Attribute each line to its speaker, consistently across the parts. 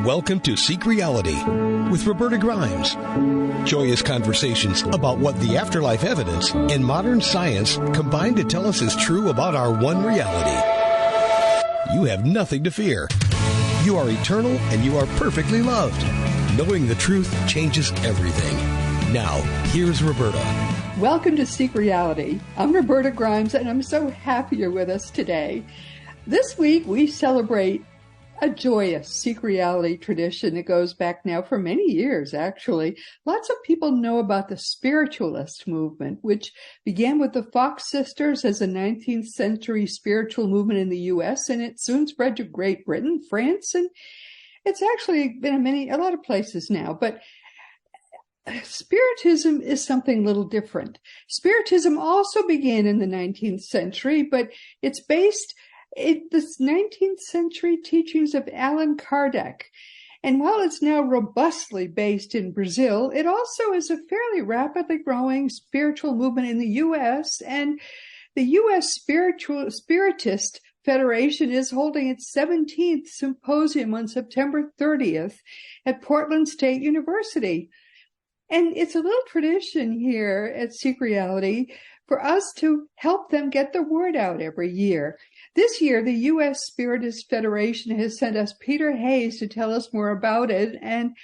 Speaker 1: Welcome to Seek Reality with Roberta Grimes. Joyous conversations about what the afterlife evidence and modern science combine to tell us is true about our one reality. You have nothing to fear. You are eternal and you are perfectly loved. Knowing the truth changes everything. Now, here's Roberta.
Speaker 2: Welcome to Seek Reality. I'm Roberta Grimes, and I'm so happy you're with us today. This week, we celebrate a joyous Seek Reality tradition that goes back now for many years, actually. Lots of people know about the Spiritualist movement, which began with the Fox Sisters as a 19th century spiritual movement in the U.S., and it soon spread to Great Britain, France, and it's actually been in a lot of places now. But Spiritism is something a little different. Spiritism also began in the 19th century, but it's based the 19th century teachings of Allan Kardec. And while it's now robustly based in Brazil, it also is a fairly rapidly growing spiritual movement in the U.S. And the U.S. Spiritist Federation is holding its 17th Symposium on September 30th at Portland State University. And it's a little tradition here at Seek Reality for us to help them get the word out every year. This year, the U.S. Spiritist Federation has sent us Peter Hayes to tell us more about it and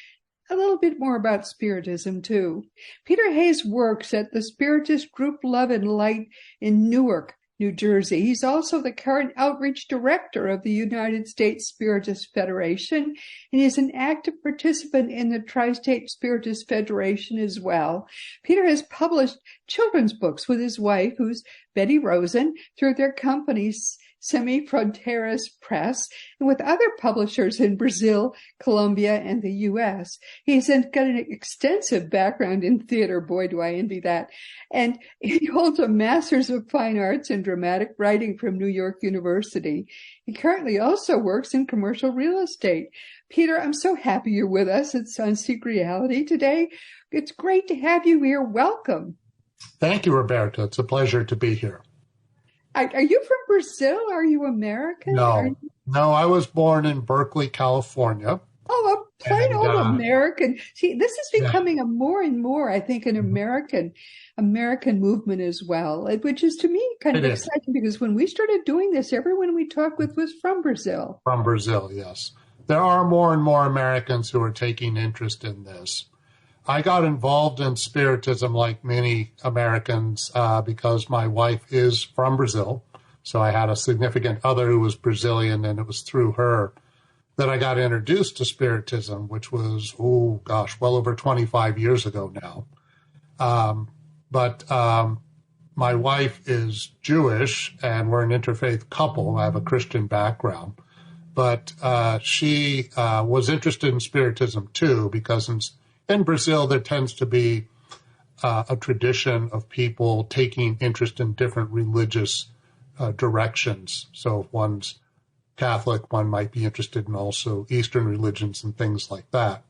Speaker 2: a little bit more about Spiritism, too. Peter Hayes works at the Spiritist group Love and Light in Newark, New Jersey. He's also the current outreach director of the United States Spiritist Federation, and he's an active participant in the Tri-State Spiritist Federation as well. Peter has published children's books with his wife, who's Betty Rosen, through their companies Semi Fronteiras Press, and with other publishers in Brazil, Colombia, and the U.S. He's got an extensive background in theater. Boy, do I envy that. And he holds a Master's of Fine Arts in Dramatic Writing from New York University. He currently also works in commercial real estate. Peter, I'm so happy you're with us. It's on Seek Reality today. It's great to have you here. Welcome.
Speaker 3: Thank you, Roberta. It's a pleasure to be here.
Speaker 2: Are you from Brazil? Are you American?
Speaker 3: No, I was born in Berkeley, California.
Speaker 2: Oh, a plain old American. See, this is becoming a more and more, I think, an American movement as well, which is to me kind of exciting because when we started doing this, everyone we talked with was from Brazil. From
Speaker 3: Brazil, yes. There are more and more Americans who are taking interest in this. I got involved in Spiritism like many Americans because my wife is from Brazil. So I had a significant other who was Brazilian, and it was through her that I got introduced to Spiritism, which was, well over 25 years ago now. But my wife is Jewish, and we're an interfaith couple. I have a Christian background. But she was interested in Spiritism, too, because in Brazil, there tends to be a tradition of people taking interest in different religious directions. So if one's Catholic, one might be interested in also Eastern religions and things like that.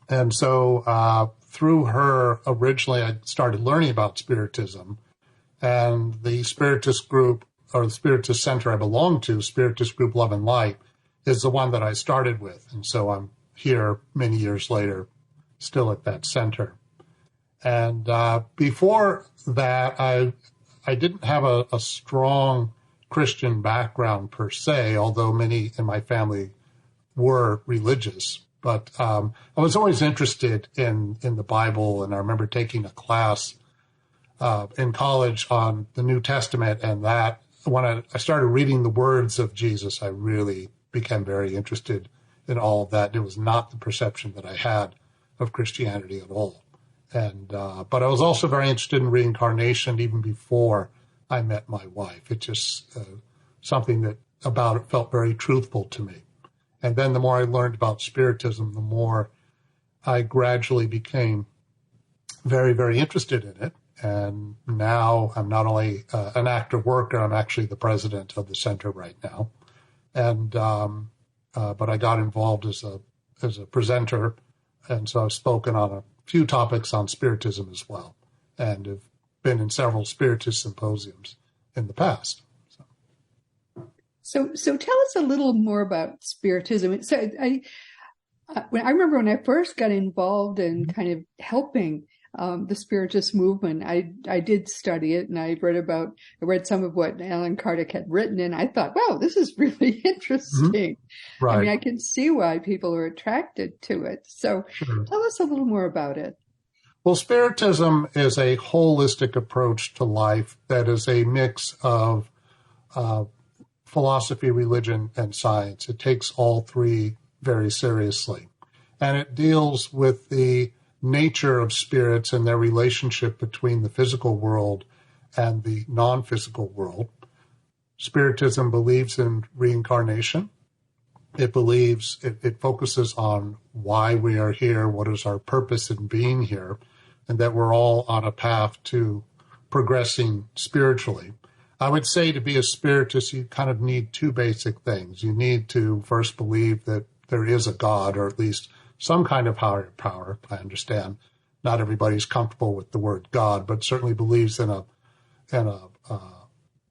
Speaker 3: And so through her, originally, I started learning about Spiritism. And the Spiritist group, or the Spiritist center I belong to, Spiritist group Love and Light, is the one that I started with. And so I'm here many years later, still at that center. And before that, I didn't have a strong Christian background per se, although many in my family were religious. But I was always interested in the Bible, and I remember taking a class in college on the New Testament, and that when I started reading the words of Jesus, I really became very interested in all of that. It was not the perception that I had of Christianity at all. And but I was also very interested in reincarnation even before I met my wife. It just something that about it felt very truthful to me. And then the more I learned about Spiritism, the more I gradually became very, very interested in it. And now I'm not only an active worker, I'm actually the president of the center right now. And but I got involved as a presenter. And so I've spoken on a few topics on Spiritism as well, and have been in several Spiritist symposiums in the past. So
Speaker 2: tell us a little more about Spiritism. So I remember when I first got involved in kind of helping the Spiritist movement, I did study it, and I read some of what Alan Kardec had written, and I thought, wow, this is really interesting.
Speaker 3: Right.
Speaker 2: I mean, I can see why people are attracted to it. So
Speaker 3: Sure.
Speaker 2: tell us a little more about it.
Speaker 3: Well, Spiritism is a holistic approach to life that is a mix of philosophy, religion, and science. It takes all three very seriously. And it deals with the nature of spirits and their relationship between the physical world and the non-physical world. Spiritism believes in reincarnation. It focuses on why we are here, what is our purpose in being here, and that we're all on a path to progressing spiritually. I would say to be a Spiritist, you kind of need two basic things. You need to first believe that there is a God, or at least some kind of higher power. I understand not everybody's comfortable with the word God, but certainly believes in an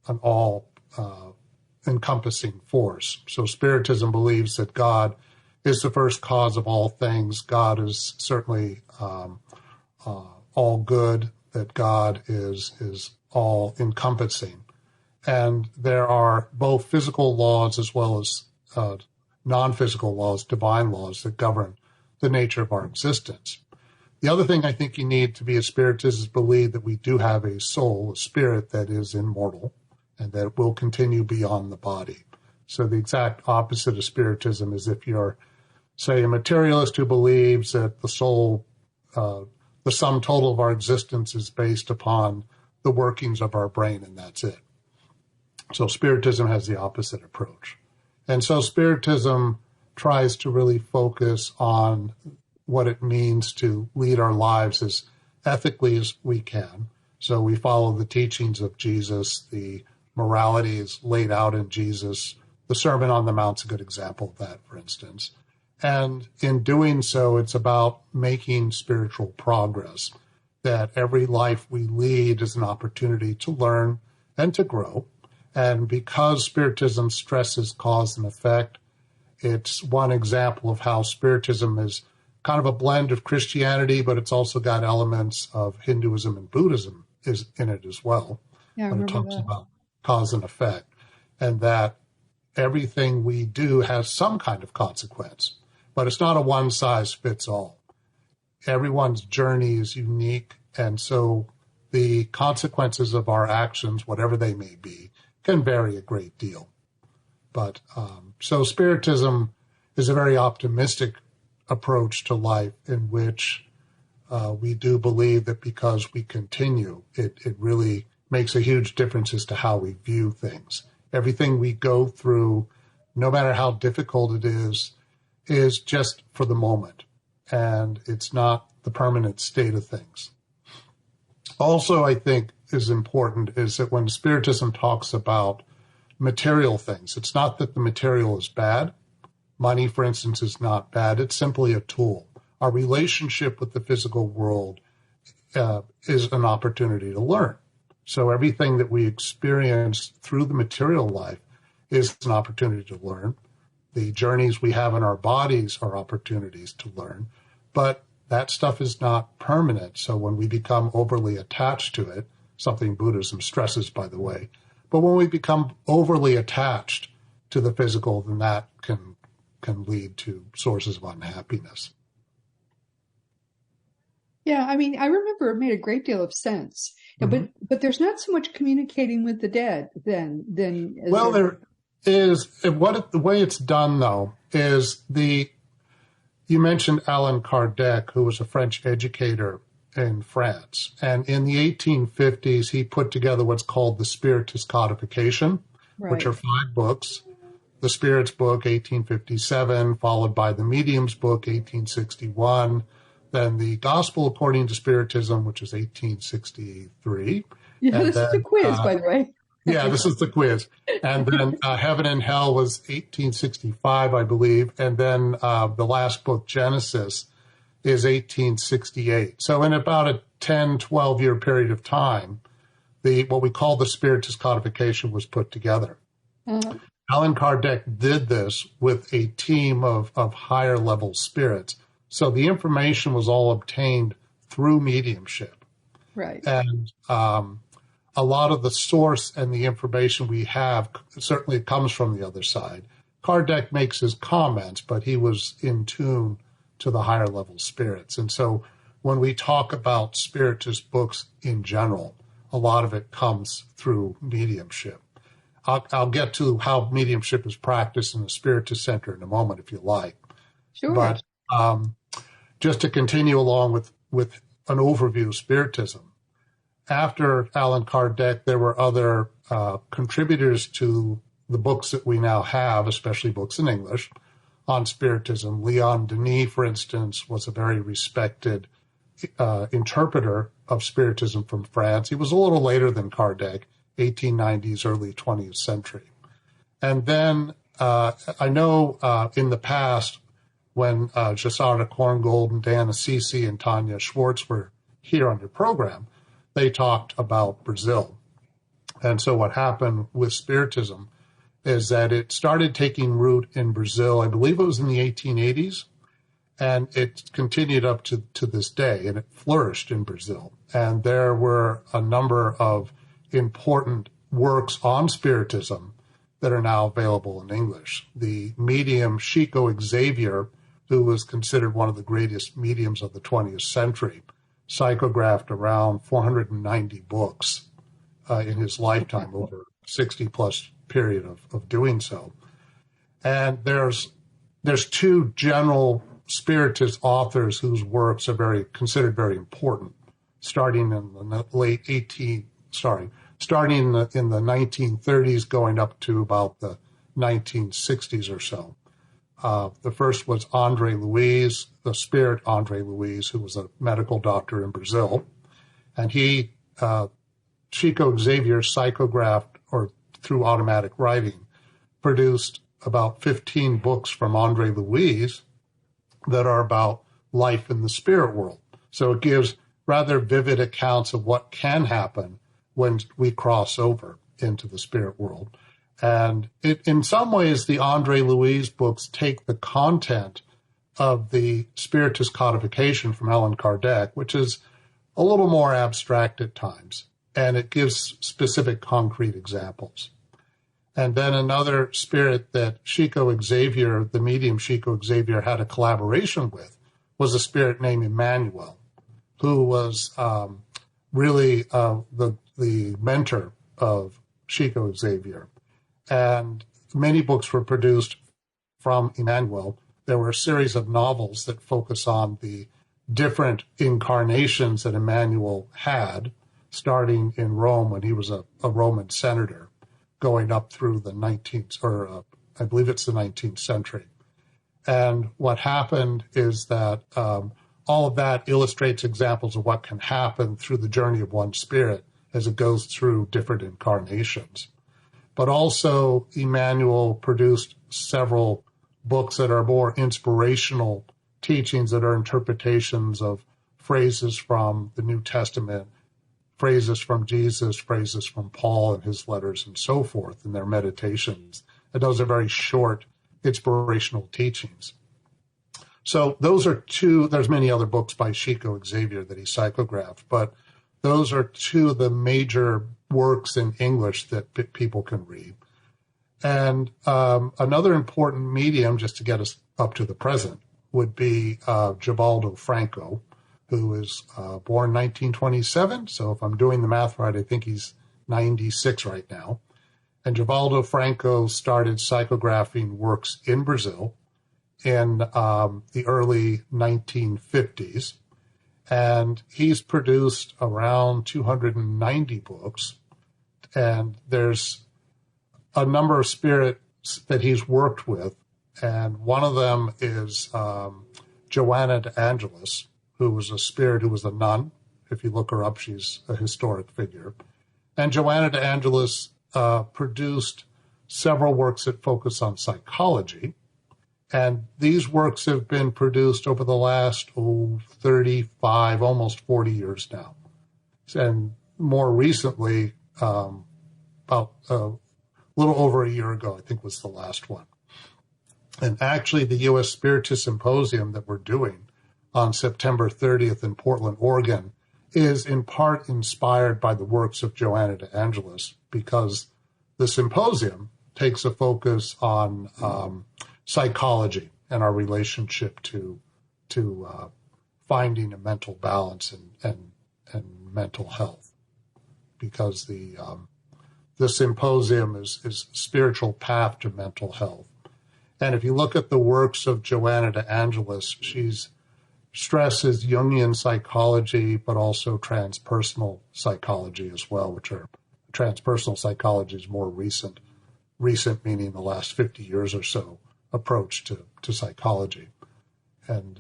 Speaker 3: all encompassing force. So Spiritism believes that God is the first cause of all things. God is certainly all good, that God is all encompassing. And there are both physical laws as well as non-physical laws, divine laws that govern the nature of our existence. The other thing I think you need to be a Spiritist is believe that we do have a soul, a spirit that is immortal and that will continue beyond the body. So the exact opposite of Spiritism is if you're, say, a materialist who believes that the soul, the sum total of our existence is based upon the workings of our brain, and that's it. So Spiritism has the opposite approach. And so Spiritism tries to really focus on what it means to lead our lives as ethically as we can. So we follow the teachings of Jesus. The morality is laid out in Jesus. The Sermon on the Mount's a good example of that, for instance. And in doing so, it's about making spiritual progress, that every life we lead is an opportunity to learn and to grow. And because Spiritism stresses cause and effect, it's one example of how Spiritism is kind of a blend of Christianity, but it's also got elements of Hinduism and Buddhism is in it as well.
Speaker 2: Yeah, I
Speaker 3: when it
Speaker 2: remember
Speaker 3: talks
Speaker 2: that.
Speaker 3: about cause and effect, and that everything we do has some kind of consequence, but it's not a one-size-fits-all. Everyone's journey is unique, and so the consequences of our actions, whatever they may be, can vary a great deal. But so Spiritism is a very optimistic approach to life in which we do believe that because we continue, it really makes a huge difference as to how we view things. Everything we go through, no matter how difficult it is just for the moment, and it's not the permanent state of things. Also, I think is important is that when Spiritism talks about material things, it's not that the material is bad. Money, for instance, is not bad. It's simply a tool. Our relationship with the physical world is an opportunity to learn. So everything that we experience through the material life is an opportunity to learn. The journeys we have in our bodies are opportunities to learn. But that stuff is not permanent. So when we become overly attached to it, something Buddhism stresses, by the way, but when we become overly attached to the physical, then that can lead to sources of unhappiness.
Speaker 2: Yeah, I mean, I remember it made a great deal of sense. Mm-hmm. But there's not so much communicating with the dead then. Well,
Speaker 3: there is. The way it's done, though, is you mentioned Alan Kardec, who was a French educator in France. And in the 1850s, he put together what's called the Spiritist codification, right, which are 5 books. The Spirit's book, 1857, followed by the Medium's book, 1861. Then the Gospel According to Spiritism, which is 1863.
Speaker 2: Yeah, this is a quiz, by the way.
Speaker 3: Yeah, this is the quiz. And then Heaven and Hell was 1865, I believe. And then the last book, Genesis, is 1868. So in about a 10, 12-year period of time, what we call the Spiritist codification was put together. Uh-huh. Allan Kardec did this with a team of higher level spirits. So the information was all obtained through mediumship.
Speaker 2: Right.
Speaker 3: And a lot of the source and the information we have certainly comes from the other side. Kardec makes his comments, but he was in tune to the higher level spirits. And so when we talk about Spiritist books in general, a lot of it comes through mediumship. I'll get to how mediumship is practiced in the Spiritist Center in a moment, if you like.
Speaker 2: Sure.
Speaker 3: But just to continue along with an overview of Spiritism, after Allan Kardec, there were other contributors to the books that we now have, especially books in English, on Spiritism. Leon Denis, for instance, was a very respected interpreter of Spiritism from France. He was a little later than Kardec, 1890s, early 20th century. And then I know in the past, when Jasara Korngold and Dan Assisi and Tanya Schwartz were here on your program, they talked about Brazil. And so what happened with Spiritism is that it started taking root in Brazil, I believe it was in the 1880s, and it continued up to this day, and it flourished in Brazil. And there were a number of important works on Spiritism that are now available in English. The medium Chico Xavier, who was considered one of the greatest mediums of the 20th century, psychographed around 490 books in his lifetime, over 60-plus period of doing so. And there's two general Spiritist authors whose works are considered very important, starting in the starting in the 1930s, going up to about the 1960s or so. The first was Andre Luiz, the spirit Andre Luiz, who was a medical doctor in Brazil. And he, Chico Xavier, psychographed, or through automatic writing, produced about 15 books from Andre Luiz that are about life in the spirit world. So it gives rather vivid accounts of what can happen when we cross over into the spirit world. And in some ways, the Andre Luiz books take the content of the Spiritist codification from Allan Kardec, which is a little more abstract at times, and it gives specific concrete examples. And then another spirit that Chico Xavier, the medium Chico Xavier, had a collaboration with was a spirit named Emmanuel, who was really the mentor of Chico Xavier. And many books were produced from Emmanuel. There were a series of novels that focus on the different incarnations that Emmanuel had, starting in Rome when he was a Roman senator, going up through the 19th, or I believe it's the 19th century. And what happened is that all of that illustrates examples of what can happen through the journey of one spirit as it goes through different incarnations. But also, Emmanuel produced several books that are more inspirational teachings, that are interpretations of phrases from the New Testament, phrases from Jesus, phrases from Paul in his letters, and so forth, in their meditations. And those are very short, inspirational teachings. So those are two. There's many other books by Chico Xavier that he psychographed, but those are two of the major works in English that people can read. And another important medium, just to get us up to the present, would be Givaldo Franco, who is born 1927. So if I'm doing the math right, I think he's 96 right now. And Givaldo Franco started psychographing works in Brazil in the early 1950s. And he's produced around 290 books. And there's a number of spirits that he's worked with. And one of them is Joanna de Angelis, who was a spirit who was a nun. If you look her up, she's a historic figure. And Joanna de Angelis produced several works that focus on psychology. And these works have been produced over the last 35, almost 40 years now. And more recently, about little over a year ago, I think was the last one. And actually, the U.S. Spiritist Symposium that we're doing on September 30th in Portland, Oregon, is in part inspired by the works of Joanna de Angelis, because the symposium takes a focus on psychology and our relationship to finding a mental balance and mental health, because the symposium is spiritual path to mental health. And if you look at the works of Joanna de Angelis, she's stresses Jungian psychology, but also transpersonal psychology as well, which are transpersonal psychology is more recent meaning the last 50 years or so approach to psychology. And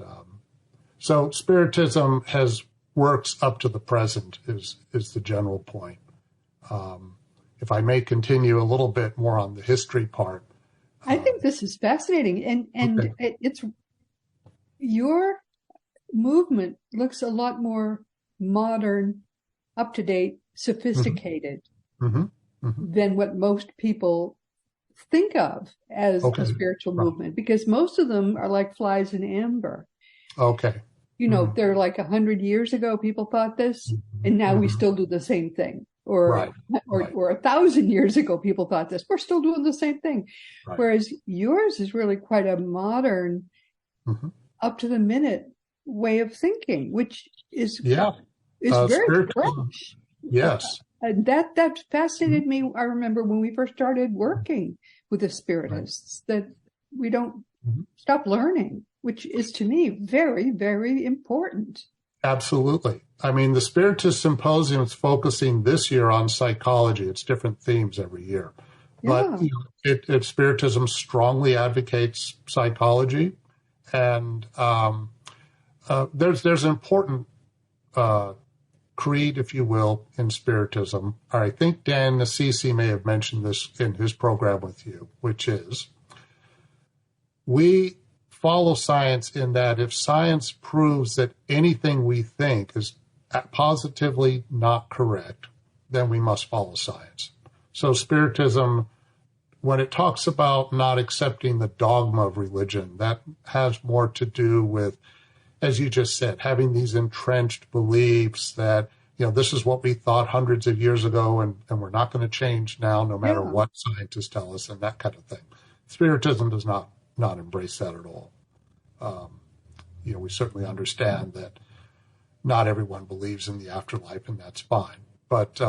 Speaker 3: so Spiritism has works up to the present is the general point. If I may continue a little bit more on the history part.
Speaker 2: I think this is fascinating. And okay. It's your movement looks a lot more modern, up-to-date, sophisticated than what most people think of as a spiritual movement, because most of them are like flies in amber.
Speaker 3: Okay.
Speaker 2: You know, they're like 100 years ago, people thought this, and now we still do the same thing. Or 1,000 years ago, people thought this. We're still doing the same thing. Right. Whereas yours is really quite a modern, up to the minute way of thinking, which is very fresh.
Speaker 3: Yes.
Speaker 2: That fascinated me. I remember when we first started working with the Spiritists, that we don't stop learning, which is to me very, very important.
Speaker 3: Absolutely. I mean, the Spiritist Symposium is focusing this year on psychology. It's different themes every year. But Spiritism strongly advocates psychology. And there's an important creed, if you will, in Spiritism. I think Dan Nassisi may have mentioned this in his program with you, which is we follow science in that if science proves that anything we think is positively not correct, then we must follow science. So Spiritism, when it talks about not accepting the dogma of religion, that has more to do with, as you just said, having these entrenched beliefs that, this is what we thought hundreds of years ago, and we're not going to change now, no matter what scientists tell us, and that kind of thing. Spiritism does not embrace that at all. We certainly understand that not everyone believes in the afterlife, and that's fine. But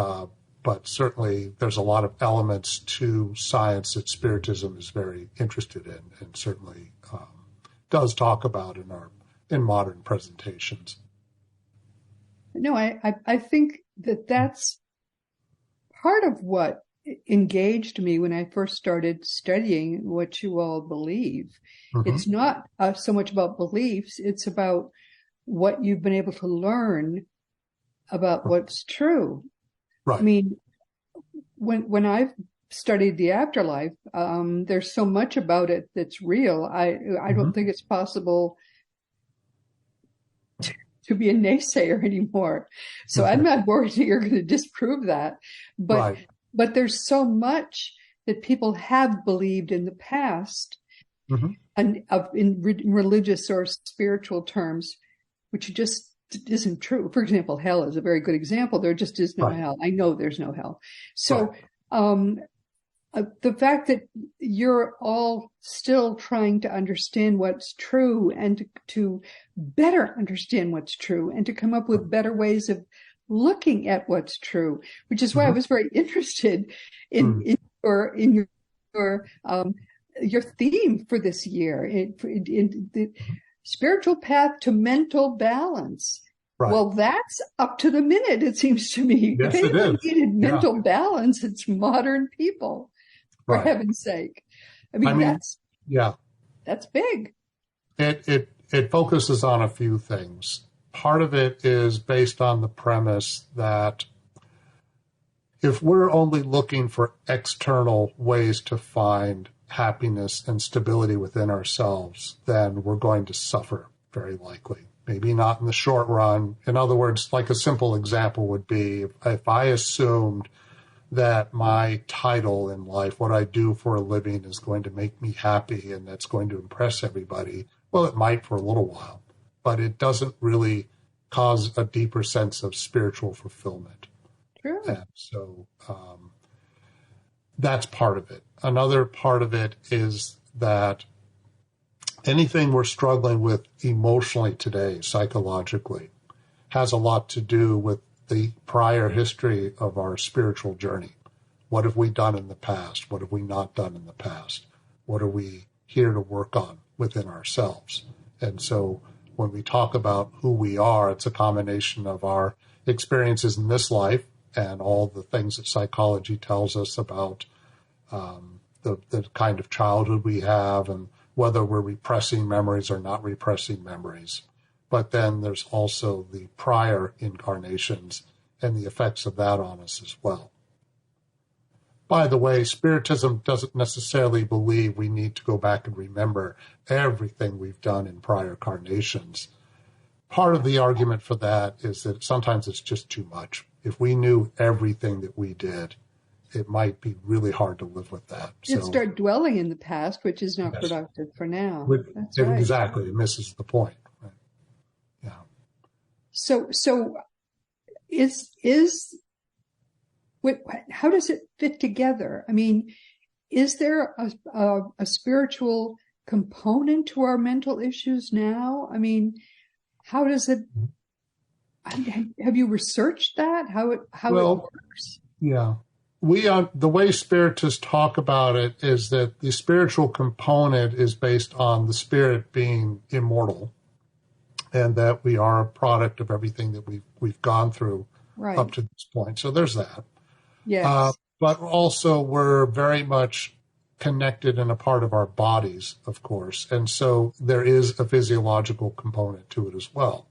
Speaker 3: certainly there's a lot of elements to science that Spiritism is very interested in, and certainly does talk about in modern presentations.
Speaker 2: No, I think that's part of what engaged me when I first started studying what you all believe. It's not so much about beliefs, it's about what you've been able to learn about what's true. Right. I mean, when I've studied the afterlife, there's so much about it that's real. I don't think it's possible to be a naysayer anymore. So I'm not worried that you're going to disprove that. But there's so much that people have believed in the past, and in religious or spiritual terms, which just isn't true. For example, hell is a very good example. There just is no hell. I know there's no hell. So the fact that you're all still trying to understand what's true and to better understand what's true and to come up with better ways of looking at what's true, which is why I was very interested in your theme for this year, in the spiritual path to mental balance. Right. Well, that's up to the minute, it seems to me.
Speaker 3: Yes,
Speaker 2: if anyone
Speaker 3: needed
Speaker 2: mental balance, it's modern people, for heaven's sake. I mean that's big.
Speaker 3: It focuses on a few things. Part of it is based on the premise that if we're only looking for external ways to find happiness and stability within ourselves, then we're going to suffer, very likely. Maybe not in the short run. In other words, like a simple example would be if I assumed that my title in life, what I do for a living, is going to make me happy and that's going to impress everybody. Well, it might for a little while, but it doesn't really cause a deeper sense of spiritual fulfillment.
Speaker 2: True.
Speaker 3: And so that's part of it. Another part of it is that anything we're struggling with emotionally today, psychologically, has a lot to do with the prior history of our spiritual journey. What have we done in the past? What have we not done in the past? What are we here to work on within ourselves? And so when we talk about who we are, it's a combination of our experiences in this life and all the things that psychology tells us about the kind of childhood we have and whether we're repressing memories or not repressing memories. But then there's also the prior incarnations and the effects of that on us as well. By the way, Spiritism doesn't necessarily believe we need to go back and remember everything we've done in prior incarnations. Part of the argument for that is that sometimes it's just too much. If we knew everything that we did, it might be really hard to live with that.
Speaker 2: You'd start dwelling in the past, which is not productive for now. That's right.
Speaker 3: Exactly. It misses the point. Right. Yeah.
Speaker 2: So how does it fit together? I mean, is there a spiritual component to our mental issues now? I mean, how does it? Have you researched that? How it works?
Speaker 3: Yeah. The way Spiritists talk about it is that the spiritual component is based on the spirit being immortal, and that we are a product of everything that we've gone through up to this point. So there's that.
Speaker 2: Yes.
Speaker 3: But also we're very much connected and a part of our bodies, of course, and so there is a physiological component to it as well.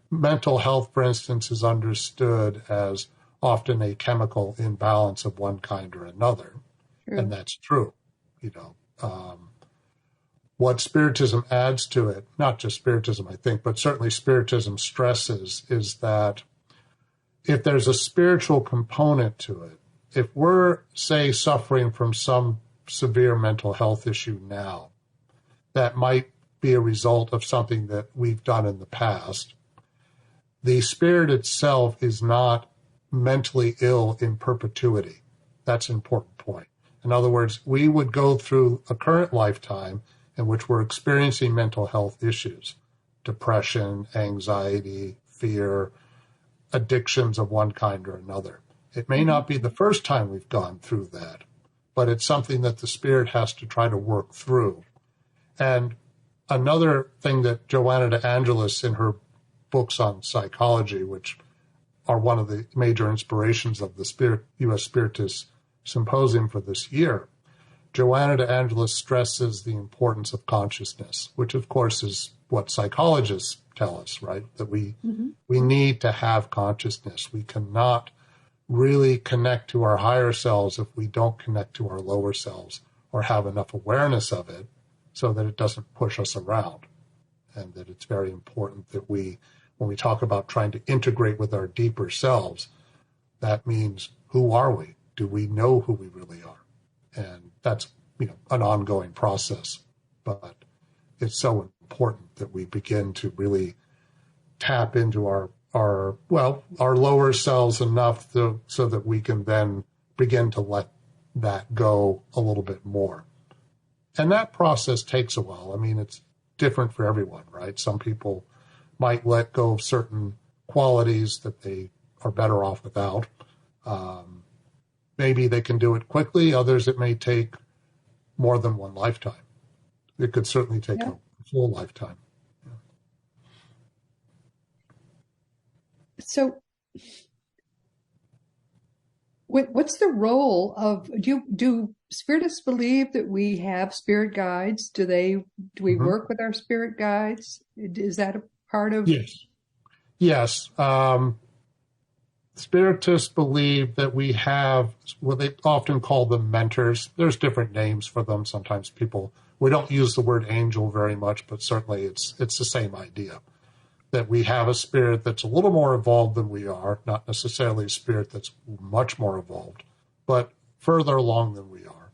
Speaker 3: Mental health, for instance, is understood as often a chemical imbalance of one kind or another. True. And that's true. What Spiritism adds to it, not just Spiritism, I think, but certainly Spiritism stresses, is that if there's a spiritual component to it, if we're, say, suffering from some severe mental health issue now, that might be a result of something that we've done in the past, the spirit itself is not mentally ill in perpetuity. That's an important point. In other words, we would go through a current lifetime in which we're experiencing mental health issues, depression, anxiety, fear, addictions of one kind or another. It may not be the first time we've gone through that, but it's something that the spirit has to try to work through. And another thing that Joanna de Angelis, in her books on psychology, which are one of the major inspirations of the U.S. Spiritist Symposium for this year, Joanna de Angelis stresses the importance of consciousness, which of course is what psychologists tell us, right? That we need to have consciousness. We cannot really connect to our higher selves if we don't connect to our lower selves or have enough awareness of it so that it doesn't push us around. And that it's very important that when we talk about trying to integrate with our deeper selves, that means, who are we? Do we know who we really are? And that's, an ongoing process. But it's so important that we begin to really tap into our lower selves enough so that we can then begin to let that go a little bit more. And that process takes a while. I mean, it's different for everyone, right? Some people might let go of certain qualities that they are better off without. Maybe they can do it quickly. Others, it may take more than one lifetime. It could certainly take a full lifetime. Yeah.
Speaker 2: So what's the role of, do Spiritists believe that we have spirit guides? Do we work with our spirit guides? Is that a part of?
Speaker 3: Yes. Spiritists believe that we have what they often call them mentors. There's different names for them. Sometimes we don't use the word angel very much, but certainly it's the same idea. that we have a spirit that's a little more evolved than we are, not necessarily a spirit that's much more evolved, but further along than we are.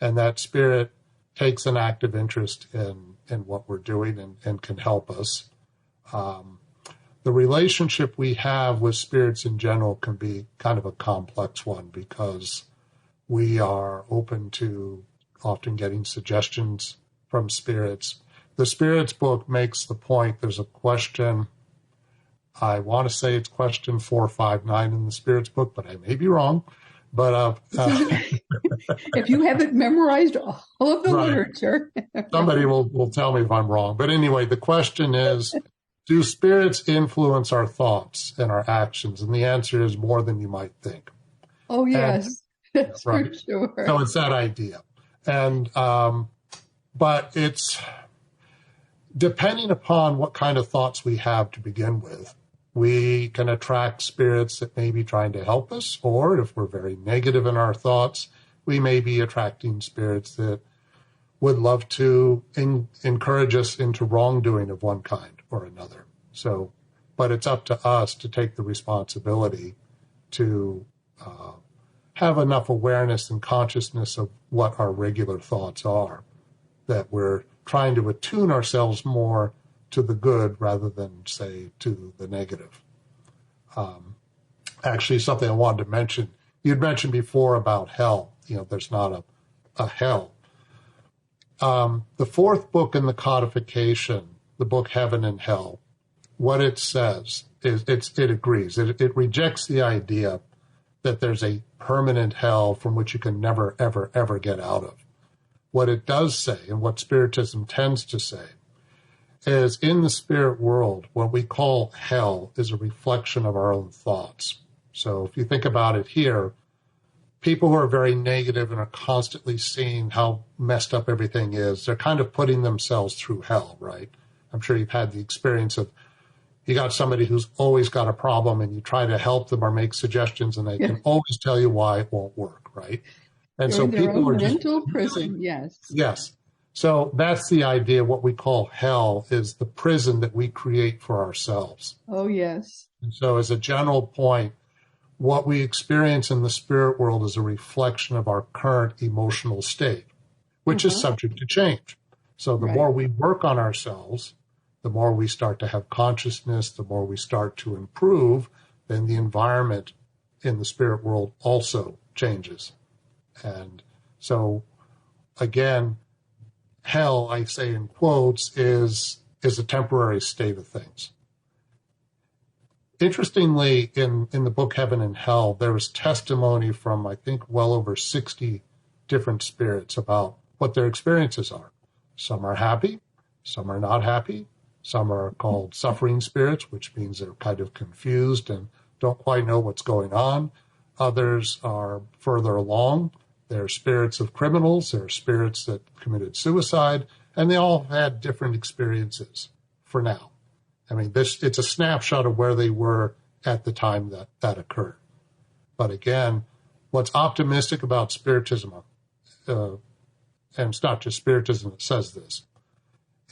Speaker 3: And that spirit takes an active interest in what we're doing and can help us. The relationship we have with spirits in general can be kind of a complex one because we are open to often getting suggestions from spirits. The Spirits book makes the point, there's a question, I want to say it's question 459 in the Spirits book, but I may be wrong. But
Speaker 2: if you haven't memorized all of the
Speaker 3: right.
Speaker 2: literature.
Speaker 3: Somebody will tell me if I'm wrong. But anyway, the question is, do spirits influence our thoughts and our actions? And the answer is more than you might think.
Speaker 2: Oh, yes. That's
Speaker 3: right.
Speaker 2: for sure.
Speaker 3: So it's that idea. And but it's depending upon what kind of thoughts we have to begin with. We can attract spirits that may be trying to help us, or if we're very negative in our thoughts, we may be attracting spirits that would love to encourage us into wrongdoing of one kind or another. So, but it's up to us to take the responsibility to have enough awareness and consciousness of what our regular thoughts are, that we're trying to attune ourselves more to the good rather than, say, to the negative. Actually, something I wanted to mention, you'd mentioned before about hell. There's not a hell. The fourth book in the codification, the book Heaven and Hell, what it says is it agrees. It rejects the idea that there's a permanent hell from which you can never, ever, ever get out of. What it does say, and what Spiritism tends to say, is in the spirit world, what we call hell is a reflection of our own thoughts. So if you think about it here, people who are very negative and are constantly seeing how messed up everything is, they're kind of putting themselves through hell, right? I'm sure you've had the experience of you got somebody who's always got a problem and you try to help them or make suggestions and they can always tell you why it won't work, right? And
Speaker 2: They're
Speaker 3: so
Speaker 2: in their
Speaker 3: people
Speaker 2: own
Speaker 3: are
Speaker 2: mental
Speaker 3: just
Speaker 2: prison, yes.
Speaker 3: Yes. So that's the idea. What we call hell is the prison that we create for ourselves.
Speaker 2: Oh, yes.
Speaker 3: And so as a general point, what we experience in the spirit world is a reflection of our current emotional state, which is subject to change. So the more we work on ourselves, the more we start to have consciousness, the more we start to improve, then the environment in the spirit world also changes. And so, again, hell, I say in quotes, is a temporary state of things. Interestingly, in the book Heaven and Hell, there is testimony from, I think, well over 60 different spirits about what their experiences are. Some are happy, some are not happy, some are called suffering spirits, which means they're kind of confused and don't quite know what's going on. Others are further along. They're spirits of criminals, they're spirits that committed suicide, and they all had different experiences for now. I mean, it's a snapshot of where they were at the time that occurred. But again, what's optimistic about Spiritism, and it's not just Spiritism that says this,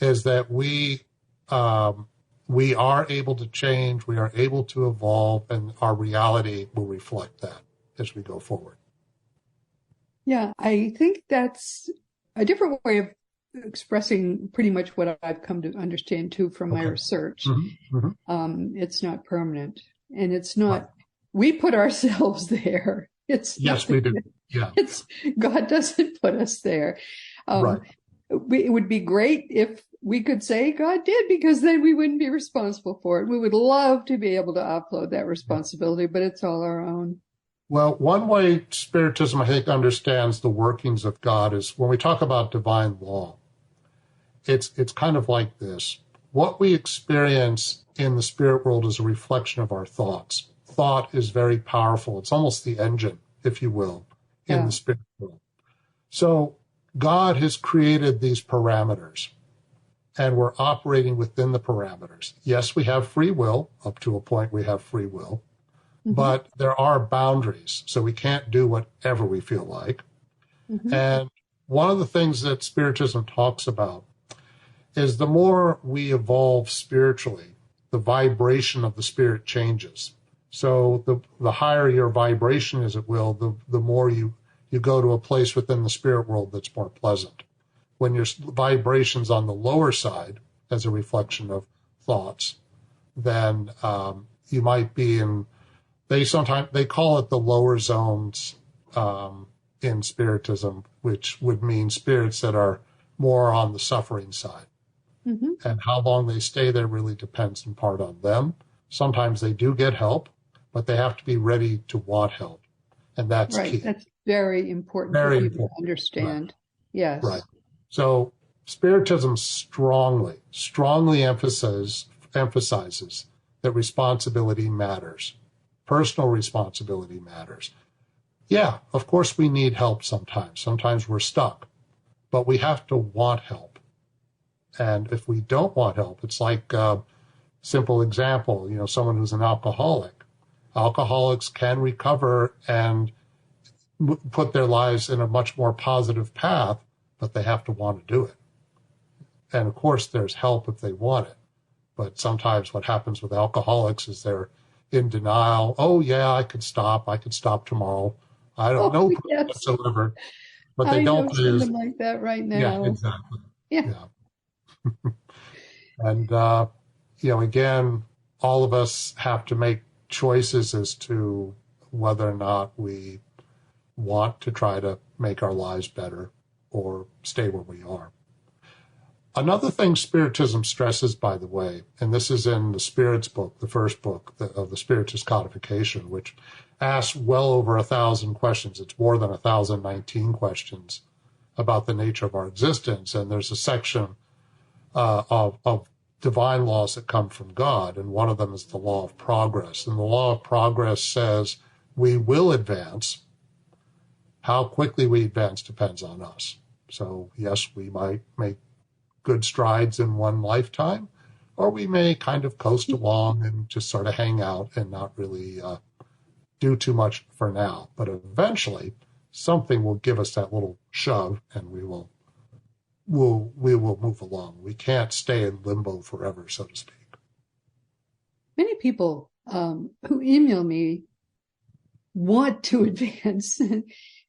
Speaker 3: is that we are able to change, we are able to evolve, and our reality will reflect that as we go forward.
Speaker 2: Yeah, I think that's a different way of expressing pretty much what I've come to understand too from my research. It's not permanent, and it's not, we put ourselves there.
Speaker 3: Yes, we do. Yeah.
Speaker 2: God doesn't put us there. It would be great if we could say God did, because then we wouldn't be responsible for it. We would love to be able to offload that responsibility, but it's all our own.
Speaker 3: Well, one way Spiritism, I think, understands the workings of God is when we talk about divine law, it's kind of like this. What we experience in the spirit world is a reflection of our thoughts. Thought is very powerful. It's almost the engine, if you will, in the spirit world. So God has created these parameters, and we're operating within the parameters. Yes, we have free will. Up to a point, we have free will. But there are boundaries, so we can't do whatever we feel like. And one of the things that Spiritism talks about is the more we evolve spiritually, the vibration of the spirit changes. So the higher your vibration is at will, the more you go to a place within the spirit world that's more pleasant. When your vibration's on the lower side, as a reflection of thoughts, then you might be in, they call it the lower zones in Spiritism, which would mean spirits that are more on the suffering side. Mm-hmm. And how long they stay there really depends in part on them. Sometimes they do get help, but they have to be ready to want help. And that's
Speaker 2: right.
Speaker 3: key.
Speaker 2: That's very important
Speaker 3: very
Speaker 2: for people
Speaker 3: important.
Speaker 2: to understand. Right. Yes.
Speaker 3: Right. So Spiritism strongly emphasizes that responsibility matters. Personal responsibility matters. Yeah, of course we need help sometimes. Sometimes we're stuck, but we have to want help. And if we don't want help, it's like a simple example, someone who's an alcoholic. Alcoholics can recover and put their lives in a much more positive path, but they have to want to do it. And of course, there's help if they want it. But sometimes what happens with alcoholics is they're in denial. Oh, yeah, I could stop tomorrow. I don't know whatsoever. But they don't.
Speaker 2: I know someone like that right now.
Speaker 3: Yeah, exactly.
Speaker 2: Yeah.
Speaker 3: And, again, all of us have to make choices as to whether or not we want to try to make our lives better or stay where we are. Another thing Spiritism stresses, by the way, and this is in the Spirits book, the first book of the Spiritist codification, which asks well over 1,000 questions. It's more than 1,019 questions about the nature of our existence. And there's a section of divine laws that come from God, and one of them is the law of progress. And the law of progress says we will advance. How quickly we advance depends on us. So, yes, we might make good strides in one lifetime, or we may kind of coast along and just sort of hang out and not really do too much for now. But eventually, something will give us that little shove, and we will move along. We can't stay in limbo forever, so to speak.
Speaker 2: Many people who email me want to advance, and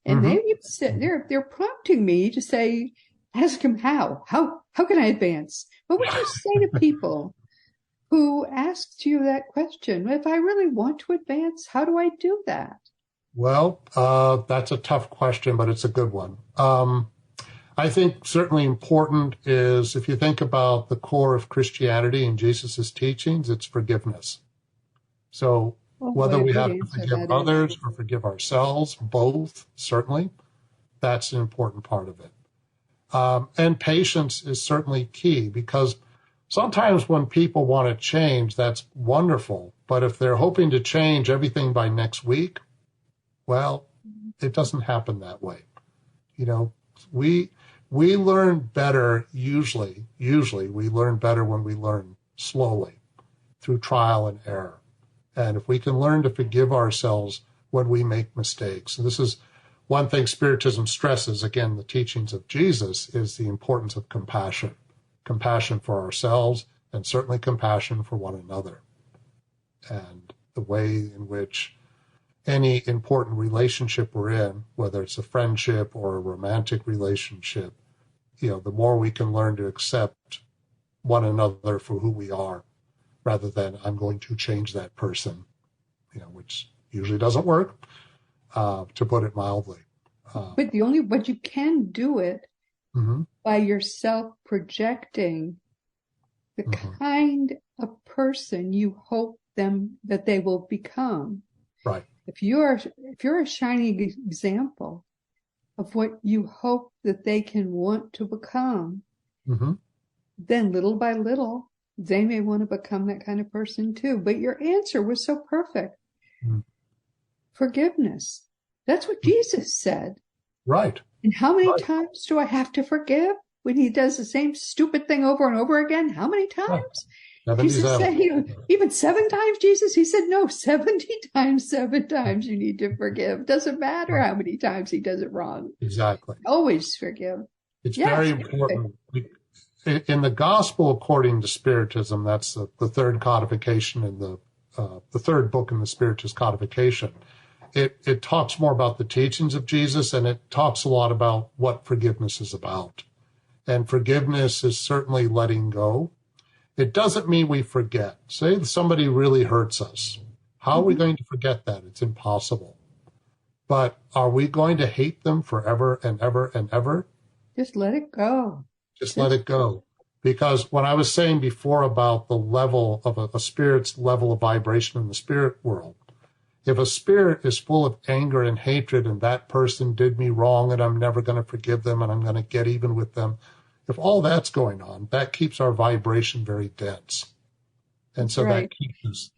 Speaker 2: mm-hmm. they're prompting me to say, ask them how can I advance? What would you say to people who asked you that question? If I really want to advance, how do I do that?
Speaker 3: Well, that's a tough question, but it's a good one. I think certainly important is, if you think about the core of Christianity and Jesus' teachings, it's forgiveness. So whether we have to forgive others or forgive ourselves, both, certainly, that's an important part of it. And patience is certainly key, because sometimes when people want to change, that's wonderful. But if they're hoping to change everything by next week, well, it doesn't happen that way. We learn better, usually we learn better when we learn slowly through trial and error. And if we can learn to forgive ourselves when we make mistakes, and this is one thing Spiritism stresses, again, the teachings of Jesus, is the importance of compassion. Compassion for ourselves, and certainly compassion for one another. And the way in which any important relationship we're in, whether it's a friendship or a romantic relationship, the more we can learn to accept one another for who we are, rather than I'm going to change that person, which usually doesn't work, to put it mildly.
Speaker 2: But you can do it mm-hmm. by yourself projecting the mm-hmm. kind of person you hope that they will become.
Speaker 3: Right.
Speaker 2: If you're a shining example of what you hope that they can want to become, mm-hmm. then little by little, they may want to become that kind of person too. But your answer was so perfect. Mm-hmm. Forgiveness. That's what Jesus said.
Speaker 3: Right.
Speaker 2: And how many times do I have to forgive when he does the same stupid thing over and over again? How many times?
Speaker 3: Right.
Speaker 2: Jesus said, even 7 times, Jesus? He said, no, 70 times, 7 times you need to forgive. Doesn't matter how many times he does it wrong.
Speaker 3: Exactly.
Speaker 2: Always forgive.
Speaker 3: It's very important. in the Gospel according to Spiritism, that's the third codification in the third book in the Spiritist codification. It talks more about the teachings of Jesus, and it talks a lot about what forgiveness is about. And forgiveness is certainly letting go. It doesn't mean we forget. Say somebody really hurts us. How are we going to forget that? It's impossible. But are we going to hate them forever and ever and ever?
Speaker 2: Just let it go.
Speaker 3: Just let it go. Because when I was saying before about the level of a spirit's level of vibration in the spirit world, if a spirit is full of anger and hatred and that person did me wrong and I'm never going to forgive them and I'm going to get even with them, if all that's going on, that keeps our vibration very dense. And so that keeps us,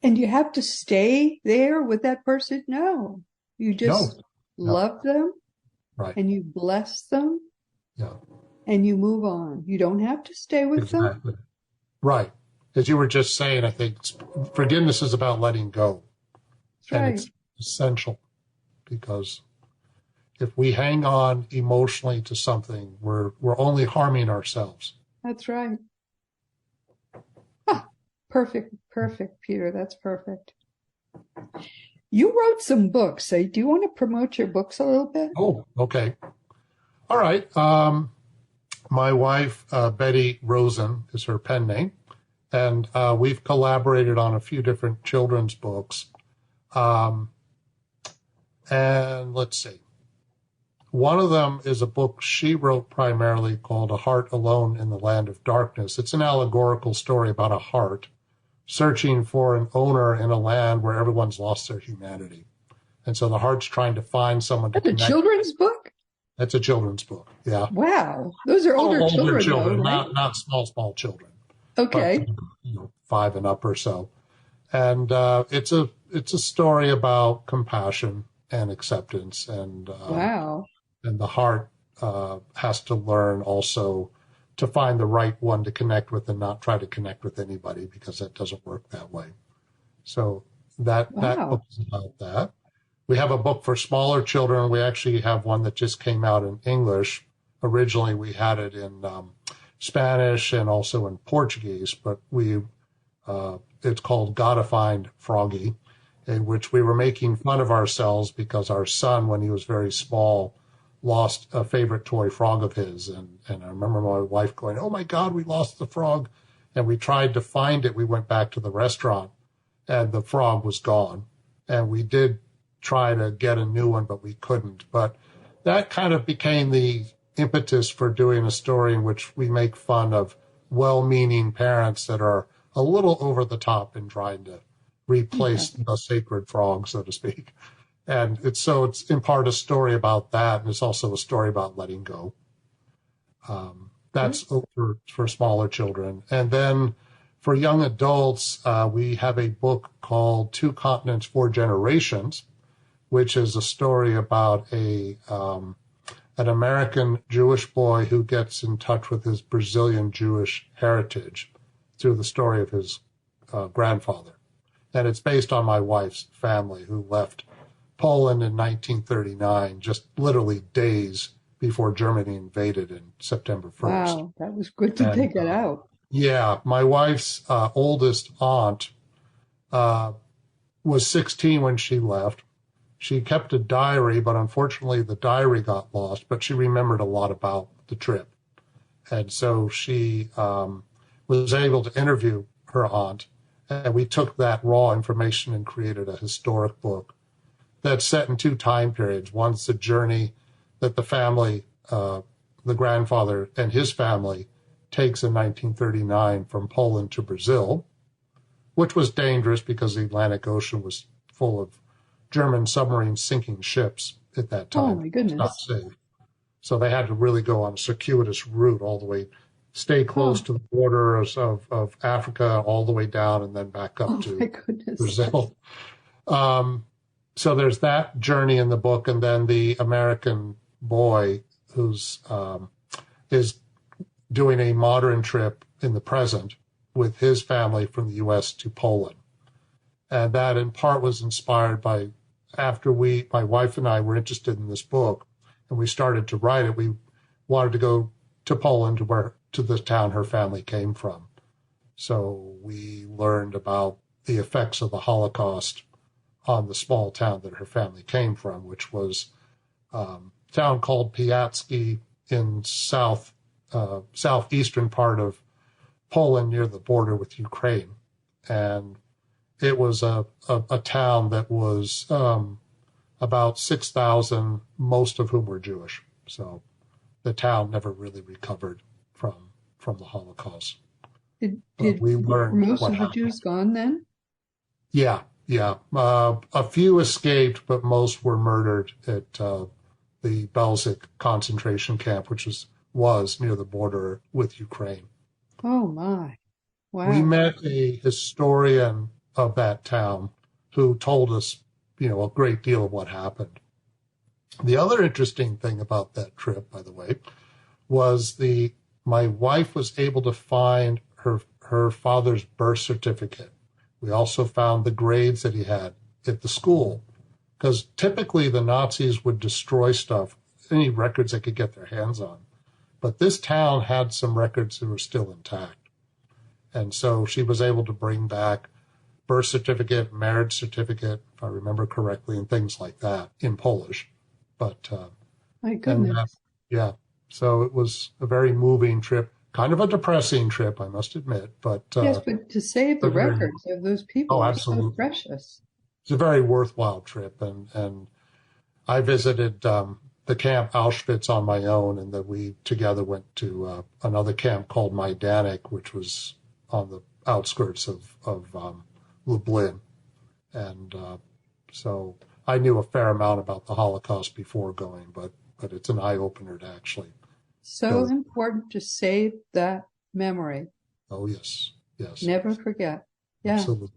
Speaker 2: And you have to stay there with that person? No. You just love them.
Speaker 3: Right.
Speaker 2: And you bless them.
Speaker 3: Yeah.
Speaker 2: And you move on. You don't have to stay with them.
Speaker 3: Right. As you were just saying, I think forgiveness is about letting go.
Speaker 2: That's right.
Speaker 3: And it's essential because if we hang on emotionally to something, we're only harming ourselves.
Speaker 2: That's right. Ah, perfect, Peter. That's perfect. You wrote some books. Do you want to promote your books a little bit?
Speaker 3: Oh, okay. All right. My wife, Betty Rosen, is her pen name. And we've collaborated on a few different children's books. And let's see. One of them is a book she wrote primarily called A Heart Alone in the Land of Darkness. It's an allegorical story about a heart searching for an owner in a land where everyone's lost their humanity. And so the heart's trying to find someone to connect.
Speaker 2: That's a children's book?
Speaker 3: That's a children's book, yeah.
Speaker 2: Wow. Those are older children, though, right?
Speaker 3: not small children.
Speaker 2: Okay.
Speaker 3: But, 5 and up or so. And it's a story about compassion and acceptance. And
Speaker 2: wow.
Speaker 3: And the heart has to learn also to find the right one to connect with and not try to connect with anybody because that doesn't work that way. So that book is about that. We have a book for smaller children. We actually have one that just came out in English. Originally, we had it in Spanish and also in Portuguese, but it's called Gotta Find Froggy, in which we were making fun of ourselves because our son, when he was very small, lost a favorite toy frog of his. And I remember my wife going, "Oh my God, we lost the frog." And we tried to find it. We went back to the restaurant and the frog was gone. And we did try to get a new one, but we couldn't. But that kind of became the impetus for doing a story in which we make fun of well-meaning parents that are a little over the top in trying to replace the sacred frog, so to speak. And it's in part a story about that, and it's also a story about letting go. That's for smaller children. And then for young adults, we have a book called Two Continents, Four Generations, which is a story about an American Jewish boy who gets in touch with his Brazilian Jewish heritage through the story of his grandfather. And it's based on my wife's family who left Poland in 1939, just literally days before Germany invaded in September 1st.
Speaker 2: Wow, that was good to pick it out.
Speaker 3: Yeah, my wife's oldest aunt was 16 when she left. She kept a diary, but unfortunately the diary got lost, but she remembered a lot about the trip. And so she was able to interview her aunt, and we took that raw information and created a historic book that's set in 2 time periods. One's the journey that the family, the grandfather and his family, takes in 1939 from Poland to Brazil, which was dangerous because the Atlantic Ocean was full of German submarine sinking ships at that time.
Speaker 2: Oh, my goodness.
Speaker 3: Not safe. So they had to really go on a circuitous route all the way, stay close to the borders of Africa, all the way down and then back up to Brazil. So there's that journey in the book. And then the American boy who's is doing a modern trip in the present with his family from the U.S. to Poland. And that in part was inspired by after my wife and I were interested in this book and we started to write it, we wanted to go to Poland, to the town her family came from. So we learned about the effects of the Holocaust on the small town that her family came from, which was a town called Piasecki in southeastern part of Poland near the border with Ukraine. And it was a town that was about 6,000, most of whom were Jewish. So the town never really recovered from the Holocaust.
Speaker 2: Were most of the Jews gone then?
Speaker 3: Yeah. A few escaped, but most were murdered at the Belzec concentration camp, which was near the border with Ukraine.
Speaker 2: Oh, my. Wow.
Speaker 3: We met a historian of that town who told us, a great deal of what happened. The other interesting thing about that trip, by the way, was my wife was able to find her father's birth certificate. We also found the grades that he had at the school, because typically the Nazis would destroy stuff, any records they could get their hands on. But this town had some records that were still intact. And so she was able to bring back birth certificate, marriage certificate, if I remember correctly, and things like that in Polish. But
Speaker 2: my goodness.
Speaker 3: So it was a very moving trip, kind of a depressing trip, I must admit. But
Speaker 2: yes, but to save the records of those people is so precious.
Speaker 3: It's a very worthwhile trip, and I visited the camp Auschwitz on my own, and then we together went to another camp called Majdanek, which was on the outskirts of Lublin. And so I knew a fair amount about the Holocaust before going, but it's an eye-opener to actually.
Speaker 2: So important to save that memory.
Speaker 3: Oh, yes.
Speaker 2: Never forget. Yeah.
Speaker 3: Absolutely.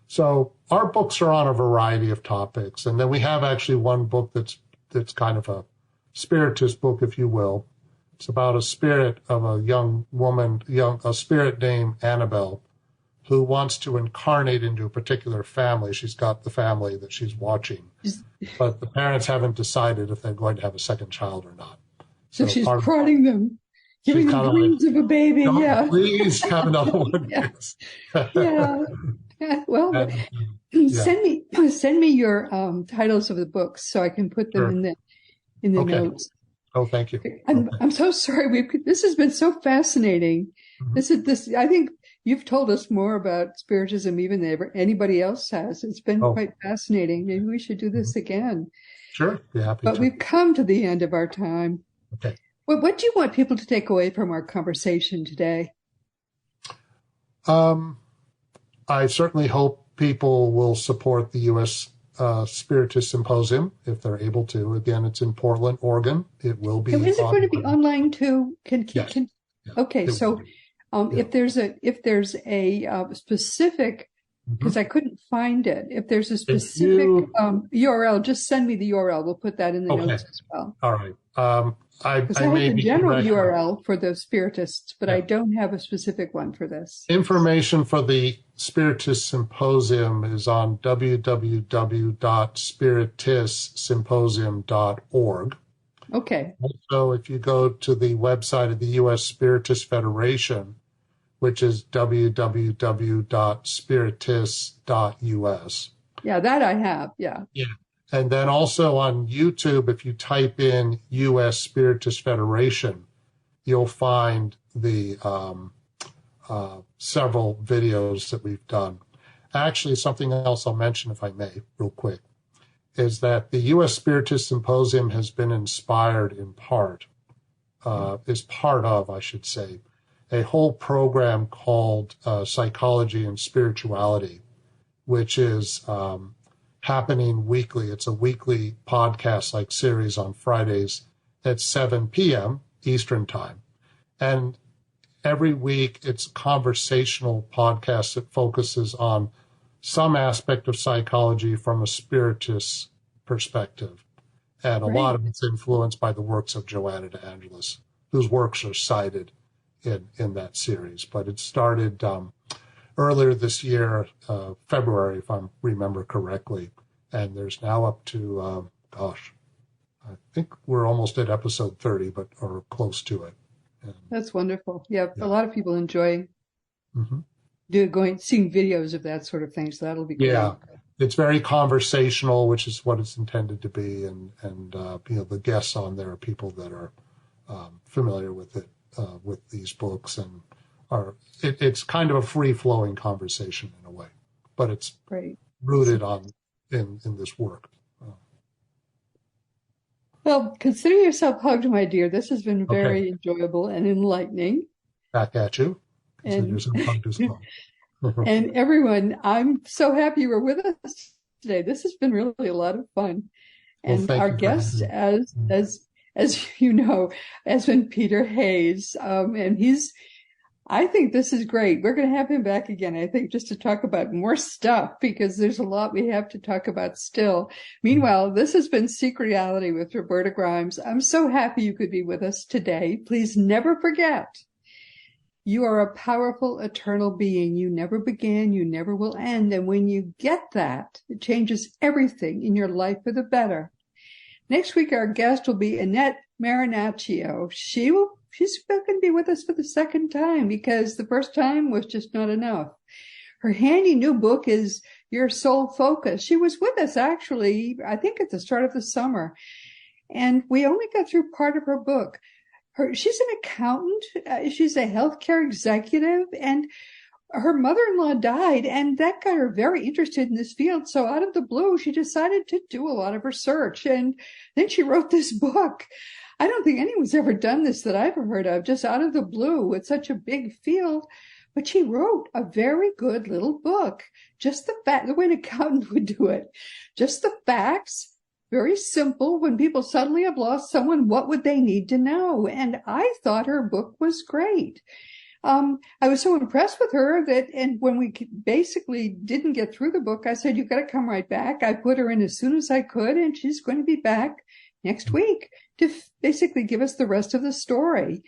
Speaker 3: So our books are on a variety of topics. And then we have actually one book that's kind of a spiritist book, if you will. It's about a spirit of a young woman, a spirit named Annabelle, who wants to incarnate into a particular family. She's got the family that she's watching, but the parents haven't decided if they're going to have a second child or not.
Speaker 2: So she's prodding them, giving them dreams of a baby. Yeah.
Speaker 3: Please have another one.
Speaker 2: Yeah. Well, send me your titles of the books so I can put them in the notes.
Speaker 3: Oh, thank you.
Speaker 2: I'm so sorry. This has been so fascinating. Mm-hmm. I think you've told us more about Spiritism even than anybody else has. It's been quite fascinating. Maybe we should do this again.
Speaker 3: Sure, be happy to.
Speaker 2: But we've come to the end of our time.
Speaker 3: Okay.
Speaker 2: Well, what do you want people to take away from our conversation today?
Speaker 3: I certainly hope people will support the U.S. Spiritist Symposium if they're able to. Again, it's in Portland, Oregon. It will be.
Speaker 2: Is it going to be online too?
Speaker 3: Yes.
Speaker 2: Okay, so if there's a specific, because I couldn't find it, if there's a specific URL, just send me the URL. We'll put that in the notes as well.
Speaker 3: All right. I
Speaker 2: have the general URL for the Spiritists, but I don't have a specific one for this.
Speaker 3: Information for the Spiritist Symposium is on www.spiritistsymposium.org.
Speaker 2: Okay.
Speaker 3: Also, if you go to the website of the U.S. Spiritist Federation, which is www.spiritists.us.
Speaker 2: Yeah, that I have. Yeah.
Speaker 3: And then also on YouTube, if you type in U.S. Spiritist Federation, you'll find the several videos that we've done. Actually, something else I'll mention, if I may, real quick, is that the U.S. Spiritist Symposium has been inspired in part, is part of, I should say, a whole program called Psychology and Spirituality, which is happening weekly. It's a weekly podcast-like series on Fridays at 7 p.m. Eastern Time. And every week it's a conversational podcast that focuses on some aspect of psychology from a spiritist perspective. And a lot of it's influenced by the works of Joanna de Angelis, whose works are cited in that series. But it started earlier this year, February, if I remember correctly. And there's now up to, I think we're almost at episode 30, or close to it. And,
Speaker 2: That's wonderful. Yeah,
Speaker 3: yeah.
Speaker 2: a lot of people enjoy seeing videos of that sort of thing. So that'll be great.
Speaker 3: Yeah, it's very conversational, which is what it's intended to be, and the guests on there are people that are familiar with it, with these books, and it's kind of a free flowing conversation in a way, but it's
Speaker 2: Great.
Speaker 3: rooted in this work.
Speaker 2: Well, consider yourself hugged, my dear. This has been very enjoyable and enlightening.
Speaker 3: Back at you. Consider
Speaker 2: And,
Speaker 3: yourself hugged as well.
Speaker 2: and everyone, I'm so happy you were with us today. This has been really a lot of fun. And our guest, as you know, has been Peter Hayes. And I think this is great. We're going to have him back again, I think, just to talk about more stuff, because there's a lot we have to talk about still. Meanwhile, this has been Seek Reality with Roberta Grimes. I'm so happy you could be with us today. Please never forget, you are a powerful, eternal being. You never began, you never will end. And when you get that, it changes everything in your life for the better. Next week, our guest will be Annette Marinaccio. She's going to be with us for the second time, because the first time was just not enough. Her handy new book is Your Soul Focus. She was with us, actually, I think at the start of the summer. And we only got through part of her book. She's an accountant. She's a healthcare executive, and her mother-in-law died, and that got her very interested in this field. So out of the blue, she decided to do a lot of research, and then she wrote this book. I don't think anyone's ever done this that I've ever heard of, just out of the blue with such a big field. But she wrote a very good little book. Just the way an accountant would do it. Just the facts. Very simple. When people suddenly have lost someone, what would they need to know? And I thought her book was great. I was so impressed with her and when we basically didn't get through the book, I said, you've got to come right back. I put her in as soon as I could, and she's going to be back next week to basically give us the rest of the story.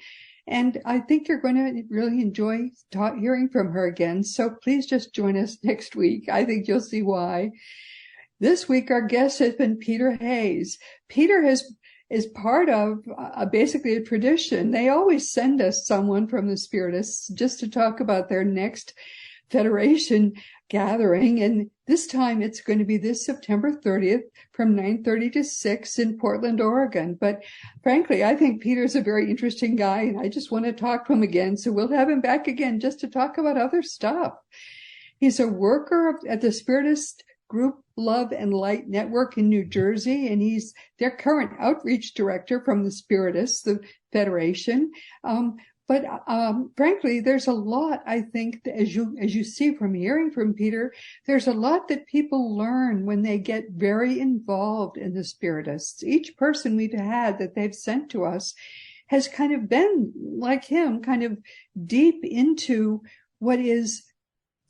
Speaker 2: And I think you're going to really enjoy hearing from her again. So please just join us next week. I think you'll see why. This week, our guest has been Peter Hayes. Peter is part of basically a tradition. They always send us someone from the Spiritists just to talk about their next Federation gathering. And this time it's going to be this September 30th from 9:30 to 6 in Portland, Oregon. But frankly, I think Peter's a very interesting guy, and I just want to talk to him again. So we'll have him back again just to talk about other stuff. He's a worker at the Spiritist group Love and Light Network in New Jersey, and he's their current outreach director from the Spiritists, the Federation. But frankly, there's a lot, I think, as you see from hearing from Peter, there's a lot that people learn when they get very involved in the Spiritists. Each person we've had that they've sent to us has kind of been, like him, kind of deep into what is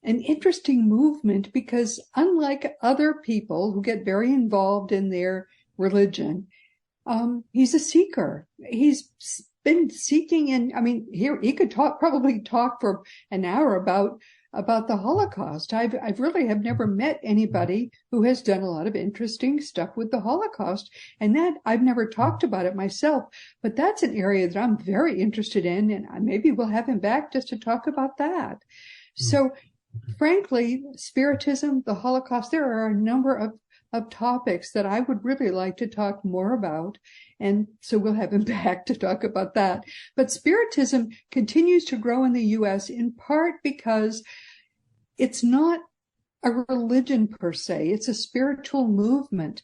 Speaker 2: an interesting movement, because unlike other people who get very involved in their religion, he's a seeker. He's been seeking, and I mean, here he could probably talk for an hour about the Holocaust. I've really have never met anybody who has done a lot of interesting stuff with the Holocaust, and that I've never talked about it myself, but that's an area that I'm very interested in, and maybe we'll have him back just to talk about that. So frankly, Spiritism, the Holocaust, there are a number of topics that I would really like to talk more about. And so we'll have him back to talk about that. But Spiritism continues to grow in the U.S. in part because it's not a religion per se. It's a spiritual movement.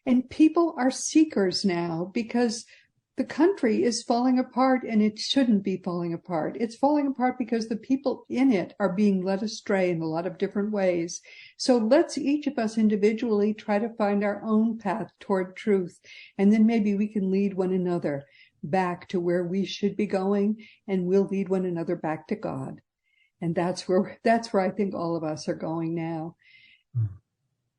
Speaker 2: And people are seekers now because the country is falling apart, and it shouldn't be falling apart. It's falling apart because the people in it are being led astray in a lot of different ways. So let's each of us individually try to find our own path toward truth, and then maybe we can lead one another back to where we should be going, and we'll lead one another back to God. And that's where I think all of us are going now.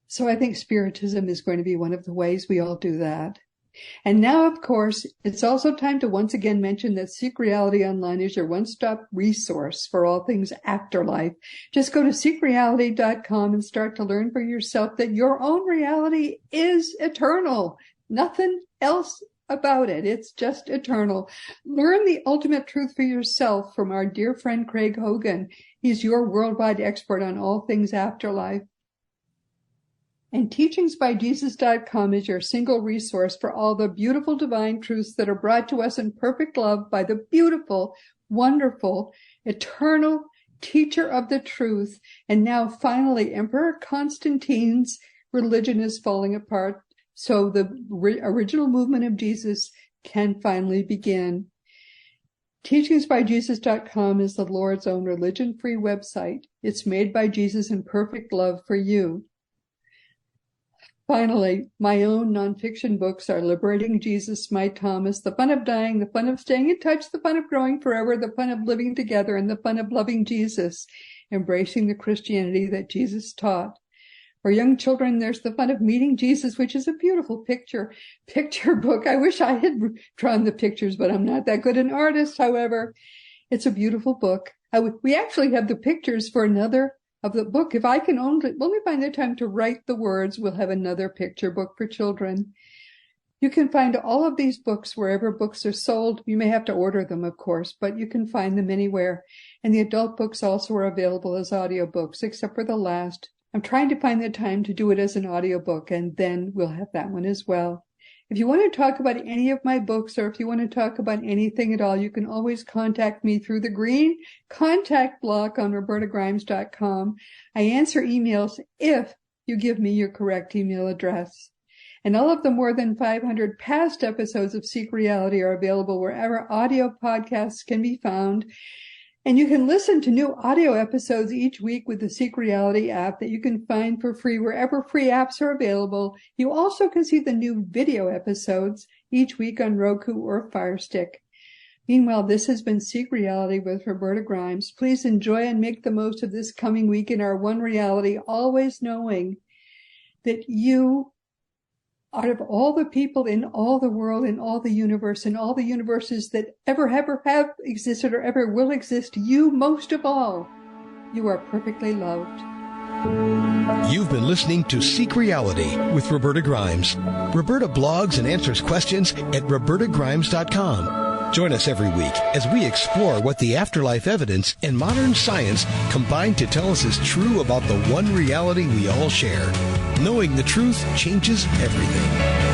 Speaker 2: So I think Spiritism is going to be one of the ways we all do that. And now, of course, it's also time to once again mention that Seek Reality Online is your one-stop resource for all things afterlife. Just go to seekreality.com and start to learn for yourself that your own reality is eternal. Nothing else about it. It's just eternal. Learn the ultimate truth for yourself from our dear friend Craig Hogan. He's your worldwide expert on all things afterlife. And teachingsbyjesus.com is your single resource for all the beautiful divine truths that are brought to us in perfect love by the beautiful, wonderful, eternal teacher of the truth. And now finally, Emperor Constantine's religion is falling apart, so the original movement of Jesus can finally begin. Teachingsbyjesus.com is the Lord's own religion-free website. It's made by Jesus in perfect love for you. Finally, my own nonfiction books are Liberating Jesus, My Thomas, The Fun of Dying, The Fun of Staying in Touch, The Fun of Growing Forever, The Fun of Living Together, and The Fun of Loving Jesus, Embracing the Christianity that Jesus taught. For young children, there's The Fun of Meeting Jesus, which is a beautiful picture book. I wish I had drawn the pictures, but I'm not that good an artist. However, it's a beautiful book. We actually have the pictures for another of the book. If I can only find the time to write the words, we'll have another picture book for children. You can find all of these books wherever books are sold. You may have to order them, of course, but you can find them anywhere. And the adult books also are available as audiobooks, except for the last. I'm trying to find the time to do it as an audiobook, and then we'll have that one as well. If you want to talk about any of my books, or if you want to talk about anything at all, you can always contact me through the green contact block on robertagrimes.com. I answer emails if you give me your correct email address. And all of the more than 500 past episodes of Seek Reality are available wherever audio podcasts can be found. And you can listen to new audio episodes each week with the Seek Reality app that you can find for free wherever free apps are available. You also can see the new video episodes each week on Roku or Fire Stick. Meanwhile, this has been Seek Reality with Roberta Grimes. Please enjoy and make the most of this coming week in our one reality, always knowing that you, out of all the people in all the world, in all the universe, in all the universes that ever have existed or ever will exist, you most of all, you are perfectly loved.
Speaker 1: You've been listening to Seek Reality with Roberta Grimes. Roberta blogs and answers questions at robertagrimes.com. Join us every week as we explore what the afterlife evidence and modern science combine to tell us is true about the one reality we all share. Knowing the truth changes everything.